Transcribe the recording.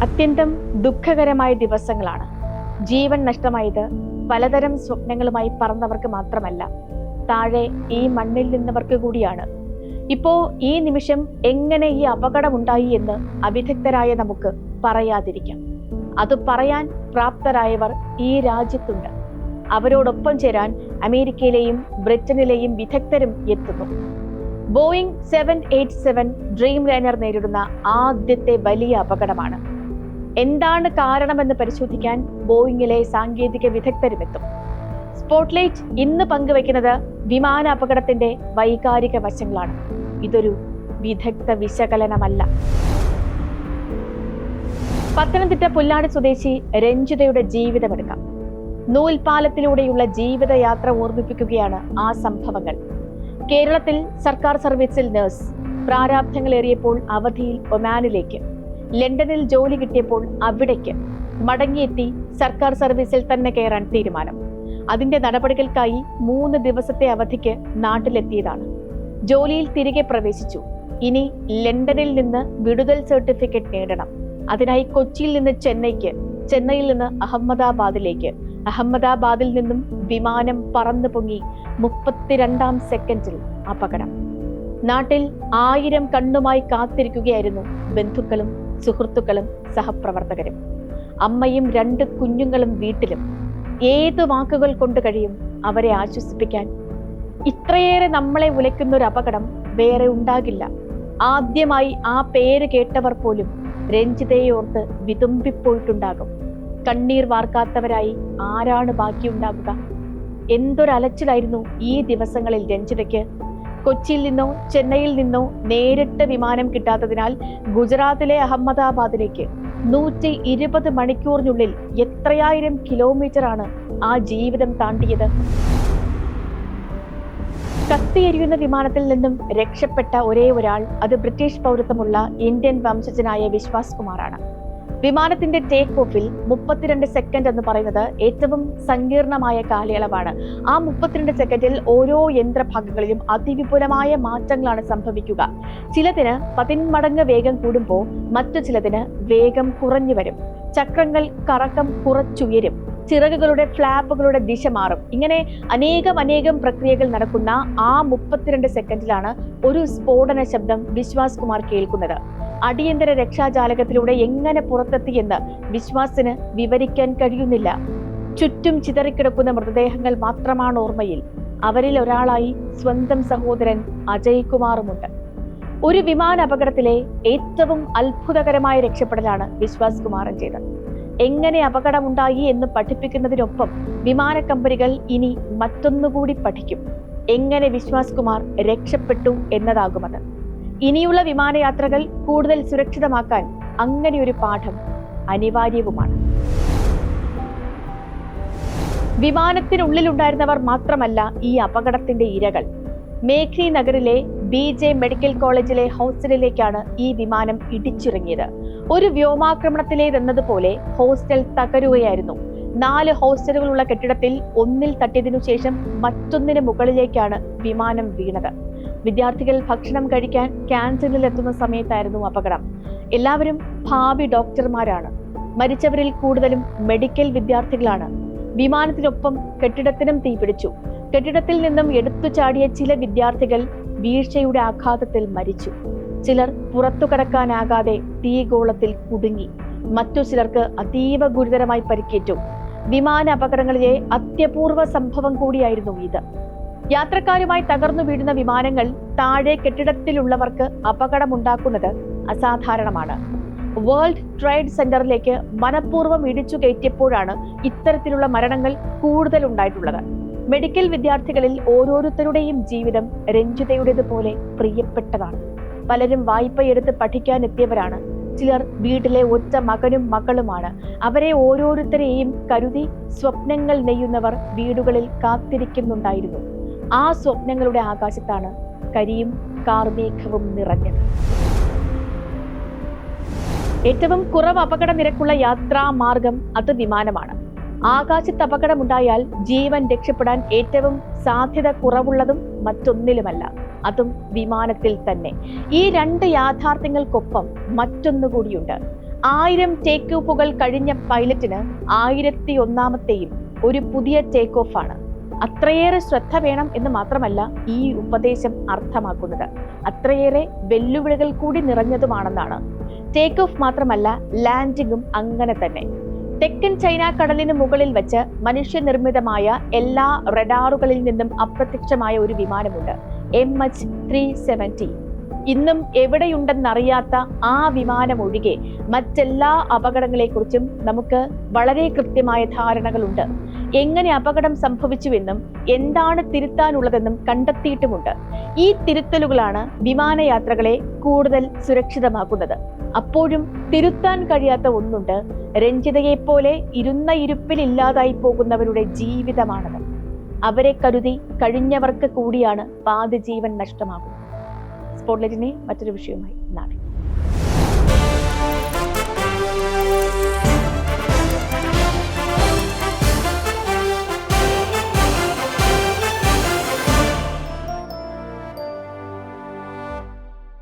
അത്യന്തം ദുഃഖകരമായ ദിവസങ്ങളാണ്. ജീവൻ നഷ്ടമായത് പലതരം സ്വപ്നങ്ങളുമായി പറന്നവർക്ക് മാത്രമല്ല, താഴെ ഈ മണ്ണിൽ നിന്നവർക്ക് കൂടിയാണ്. ഇപ്പോ ഈ നിമിഷം എങ്ങനെ ഈ അപകടമുണ്ടായി എന്ന് അവിദഗ്ധരായ നമുക്ക് പറയാതിരിക്കാം. അത് പറയാൻ പ്രാപ്തരായവർ ഈ രാജ്യത്തുണ്ട്. അവരോടൊപ്പം ചേരാൻ അമേരിക്കയിലെയും ബ്രിട്ടനിലെയും വിദഗ്ധരും എത്തുന്നു. ബോയിങ് 787 ഡ്രീം ലൈനർ നേരിടുന്ന ആദ്യത്തെ വലിയ അപകടമാണ്. എന്താണ് കാരണമെന്ന് പരിശോധിക്കാൻ ബോയിങ്ങിലെ സാങ്കേതിക വിദഗ്ധരും എത്തും. സ്പോട്ട്ലൈറ്റ് ഇന്ന് പങ്കുവെക്കുന്നത് വിമാന അപകടത്തിന്റെ വൈകാരിക വശങ്ങളാണ്. ഇതൊരു വിദഗ്ധ വിശകലനമല്ല. പത്തനംതിട്ട പുല്ലാട് സ്വദേശി രഞ്ജിതയുടെ ജീവിതമെടുക്കാം. നൂൽപാലത്തിലൂടെയുള്ള ജീവിതയാത്ര ഓർമ്മിപ്പിക്കുകയാണ് ആ സംഭവങ്ങൾ. കേരളത്തിൽ സർക്കാർ സർവീസിൽ നഴ്സ്, പ്രാരാബ്ധങ്ങളേറിയപ്പോൾ അവധിയിൽ ഒമാനിലേക്ക്, ലണ്ടനിൽ ജോലി കിട്ടിയപ്പോൾ അവിടേക്ക് മടങ്ങിയെത്തി സർക്കാർ സർവീസിൽ തന്നെ കയറാൻ തീരുമാനം. അതിന്റെ നടപടികൾക്കായി 3 ദിവസത്തെ അവധിക്ക് നാട്ടിലെത്തിയതാണ്. ജോലിയിൽ തിരികെ പ്രവേശിച്ചു. ഇനി ലണ്ടനിൽ നിന്ന് വിടുതൽ സർട്ടിഫിക്കറ്റ് നേടണം. അതിനായി കൊച്ചിയിൽ നിന്ന് ചെന്നൈക്ക്, ചെന്നൈയിൽ നിന്ന് അഹമ്മദാബാദിലേക്ക്, അഹമ്മദാബാദിൽ നിന്നും വിമാനം പറന്നു പൊങ്ങി 32-ാം സെക്കൻഡിൽ അപകടം. നാട്ടിൽ 1000 കണ്ണുമായി കാത്തിരിക്കുകയായിരുന്നു ബന്ധുക്കളും സുഹൃത്തുക്കളും സഹപ്രവർത്തകരും. അമ്മയും 2 കുഞ്ഞുങ്ങളും വീട്ടിലും. ഏത് വാക്കുകൾ കൊണ്ട് കഴിയും അവരെ ആശ്വസിപ്പിക്കാൻ? ഇത്രയേറെ നമ്മളെ ഉലയ്ക്കുന്ന ഒരു അപകടം വേറെ ഉണ്ടാകില്ല. ആദ്യമായി ആ പേര് കേട്ടവർ പോലും രഞ്ജിതയെ ഓർത്ത് വിതുമ്പിപ്പോയിട്ടുണ്ടാകും. കണ്ണീർ വാർക്കാത്തവരായി ആരാണ് ബാക്കിയുണ്ടാകുക? എന്തൊരലച്ചിലായിരുന്നു ഈ ദിവസങ്ങളിൽ രഞ്ജിതയ്ക്ക്. കൊച്ചിയിൽ നിന്നോ ചെന്നൈയിൽ നിന്നോ നേരിട്ട് വിമാനം കിട്ടാത്തതിനാൽ ഗുജറാത്തിലെ അഹമ്മദാബാദിലേക്ക് 120 മണിക്കൂറിനുള്ളിൽ എത്രയായിരം കിലോമീറ്ററാണ് ആ ജീവിതം താണ്ടിയത്. കത്തിയെരിയുന്ന വിമാനത്തിൽ നിന്നും രക്ഷപ്പെട്ട ഒരേ ഒരാൾ, അത് ബ്രിട്ടീഷ് പൗരത്വമുള്ള ഇന്ത്യൻ വംശജനായ വിശ്വാസ് കുമാറാണ്. വിമാനത്തിന്റെ ടേക്ക് ഓഫിൽ 32 സെക്കൻഡ് എന്ന് പറയുന്നത് ഏറ്റവും സങ്കീർണമായ കാലയളവാണ്. ആ 32 സെക്കൻഡിൽ ഓരോ യന്ത്രഭാഗങ്ങളിലും അതിവിപുലമായ മാറ്റങ്ങളാണ് സംഭവിക്കുക. ചിലതിന് 10 മടങ്ങ് വേഗം കൂടുമ്പോൾ മറ്റു ചിലതിന് വേഗം കുറഞ്ഞു വരും. ചക്രങ്ങൾ കറക്കം കുറച്ചുയരും. ചിറകുകളുടെ ഫ്ലാപ്പുകളുടെ ദിശ മാറും. ഇങ്ങനെ അനേകം പ്രക്രിയകൾ നടക്കുന്ന ആ 32 സെക്കൻഡിലാണ് ഒരു സ്ഫോടന ശബ്ദം വിശ്വാസ് കുമാർ കേൾക്കുന്നത്. അടിയന്തര രക്ഷാജാലകത്തിലൂടെ എങ്ങനെ പുറത്തെത്തിയെന്ന് വിശ്വാസിന് വിവരിക്കാൻ കഴിയുന്നില്ല. ചുറ്റും ചിതറിക്കിടക്കുന്ന മൃതദേഹങ്ങൾ മാത്രമാണ് ഓർമ്മയിൽ. അവരിൽ ഒരാളായി സ്വന്തം സഹോദരൻ അജയ് കുമാറുമുണ്ട്. ഒരു വിമാന അപകടത്തിലെ ഏറ്റവും അത്ഭുതകരമായ രക്ഷപ്പെടലാണ് വിശ്വാസ് കുമാറിൻ്റേത്. എങ്ങനെ അപകടമുണ്ടായി എന്ന് പഠിപ്പിക്കുന്നതിനൊപ്പം വിമാന കമ്പനികൾ ഇനി മറ്റൊന്നുകൂടി പഠിക്കും. എങ്ങനെ വിശ്വാസ് കുമാർ രക്ഷപ്പെട്ടു എന്നതാകുമത്. ഇനിയുള്ള വിമാനയാത്രകൾ കൂടുതൽ സുരക്ഷിതമാക്കാൻ അങ്ങനെയൊരു പാഠം അനിവാര്യവുമാണ്. വിമാനത്തിനുള്ളിലുണ്ടായിരുന്നവർ മാത്രമല്ല ഈ അപകടത്തിന്റെ ഇരകൾ. മേഘ്നി നഗറിലെ BJ മെഡിക്കൽ കോളേജിലെ ഹോസ്റ്റലിലേക്കാണ് ഈ വിമാനം ഇടിച്ചിറങ്ങിയത്. ഒരു വ്യോമാക്രമണത്തിലേതെന്നതുപോലെ ഹോസ്റ്റൽ തകരുകയായിരുന്നു. 4 ഹോസ്റ്റലുകളുള്ള കെട്ടിടത്തിൽ ഒന്നിൽ തട്ടിയതിനു ശേഷം മറ്റൊന്നിന് മുകളിലേക്കാണ് വിമാനം വീണത്. വിദ്യാർത്ഥികൾ ഭക്ഷണം കഴിക്കാൻ ക്യാൻറ്റീനിൽ എത്തുന്ന സമയത്തായിരുന്നു അപകടം. എല്ലാവരും ഭാവി ഡോക്ടർമാരാണ്. മരിച്ചവരിൽ കൂടുതലും മെഡിക്കൽ വിദ്യാർത്ഥികളാണ്. വിമാനത്തിനൊപ്പം കെട്ടിടത്തിനും തീപിടിച്ചു. കെട്ടിടത്തിൽ നിന്നും എടുത്തു ചാടിയ ചില വിദ്യാർത്ഥികൾ വീഴ്ചയുടെ ആഘാതത്തിൽ മരിച്ചു. ചിലർ പുറത്തു കടക്കാനാകാതെ തീഗോളത്തിൽ കുടുങ്ങി. മറ്റു ചിലർക്ക് അതീവ ഗുരുതരമായി പരിക്കേറ്റു. വിമാന അപകടങ്ങളിലെ അത്യപൂർവ സംഭവം കൂടിയായിരുന്നു ഇത്. യാത്രക്കാരുമായി തകർന്നു വീഴുന്ന വിമാനങ്ങൾ താഴെ കെട്ടിടത്തിലുള്ളവർക്ക് അപകടമുണ്ടാക്കുന്നത് അസാധാരണമാണ്. വേൾഡ് ട്രേഡ് സെന്ററിലേക്ക് മനഃപൂർവ്വം ഇടിച്ചു കയറ്റിയപ്പോഴാണ് ഇത്തരത്തിലുള്ള മരണങ്ങൾ കൂടുതൽ ഉണ്ടായിട്ടുള്ളത്. മെഡിക്കൽ വിദ്യാർത്ഥികളിൽ ഓരോരുത്തരുടെയും ജീവിതം രഞ്ജിതയുടേതുപോലെ പ്രിയപ്പെട്ടതാണ്. പലരും വായ്പയെടുത്ത് പഠിക്കാനെത്തിയവരാണ്. ചിലർ വീട്ടിലെ ഒറ്റ മകനും മകളുമാണ്. അവരെ ഓരോരുത്തരെയും കരുതി സ്വപ്നങ്ങൾ നെയ്യുന്നവർ വീടുകളിൽ കാത്തിരിക്കുന്നുണ്ടായിരുന്നു. ആ സ്വപ്നങ്ങളുടെ ആകാശത്താണ് കരിയും കാർമേഘവും നിറഞ്ഞത്. ഏറ്റവും കുറവ് അപകട നിരക്കുള്ള യാത്രാ മാർഗം അത് വിമാനമാണ്. ആകാശത്ത് അപകടമുണ്ടായാൽ ജീവൻ രക്ഷപ്പെടാൻ ഏറ്റവും സാധ്യത കുറവുള്ളതും മറ്റൊന്നിലുമല്ല, അതും വിമാനത്തിൽ തന്നെ. ഈ 2 യാഥാർത്ഥ്യങ്ങൾക്കൊപ്പം മറ്റൊന്നുകൂടിയുണ്ട്. 1000 ടേക്ക് ഓഫുകൾ കഴിഞ്ഞ പൈലറ്റിന് 1001ാമത്തെയും ഒരു പുതിയ ടേക്ക് ഓഫ് ആണ്. അത്രയേറെ ശ്രദ്ധ വേണം എന്ന് മാത്രമല്ല ഈ ഉപദേശം അർത്ഥമാക്കുന്നത്. അത്രയേറെ വെല്ലുവിളികൾ കൂടി നിറഞ്ഞതുമാണെന്നാണ്. ടേക്ക് ഓഫ് മാത്രമല്ല, ലാൻഡിങ്ങും അങ്ങനെ തന്നെ. തെക്കൻ ചൈന കടലിന് മുകളിൽ വെച്ച് മനുഷ്യനിർമ്മിതമായ എല്ലാ റഡാറുകളിൽ നിന്നും അപ്രത്യക്ഷമായ ഒരു വിമാനമുണ്ട്, MH370. ഇന്നും എവിടെയുണ്ടെന്നറിയാത്ത ആ വിമാനം ഒഴികെ മറ്റെല്ലാ അപകടങ്ങളെക്കുറിച്ചും നമുക്ക് വളരെ കൃത്യമായ ധാരണകളുണ്ട്. എങ്ങനെ അപകടം സംഭവിച്ചുവെന്നും എന്താണ് തിരുത്താനുള്ളതെന്നും കണ്ടെത്തിയിട്ടുമുണ്ട്. ഈ തിരുത്തലുകളാണ് വിമാനയാത്രകളെ കൂടുതൽ സുരക്ഷിതമാക്കുന്നത്. അപ്പോഴും തിരുത്താൻ കഴിയാത്ത ഒന്നുണ്ട്. രഞ്ജിതയെപ്പോലെ ഇരുന്ന ഇരുപ്പിൽ ഇല്ലാതായി പോകുന്നവരുടെ ജീവിതമാണത്. അവരെ കരുതി കഴിഞ്ഞവർക്ക് കൂടിയാണ് പാതി ജീവൻ നഷ്ടമാകുന്നത്. സ്പോട്ട്ലൈറ്റിനെ മറ്റൊരു വിഷയവുമായി നാളെ.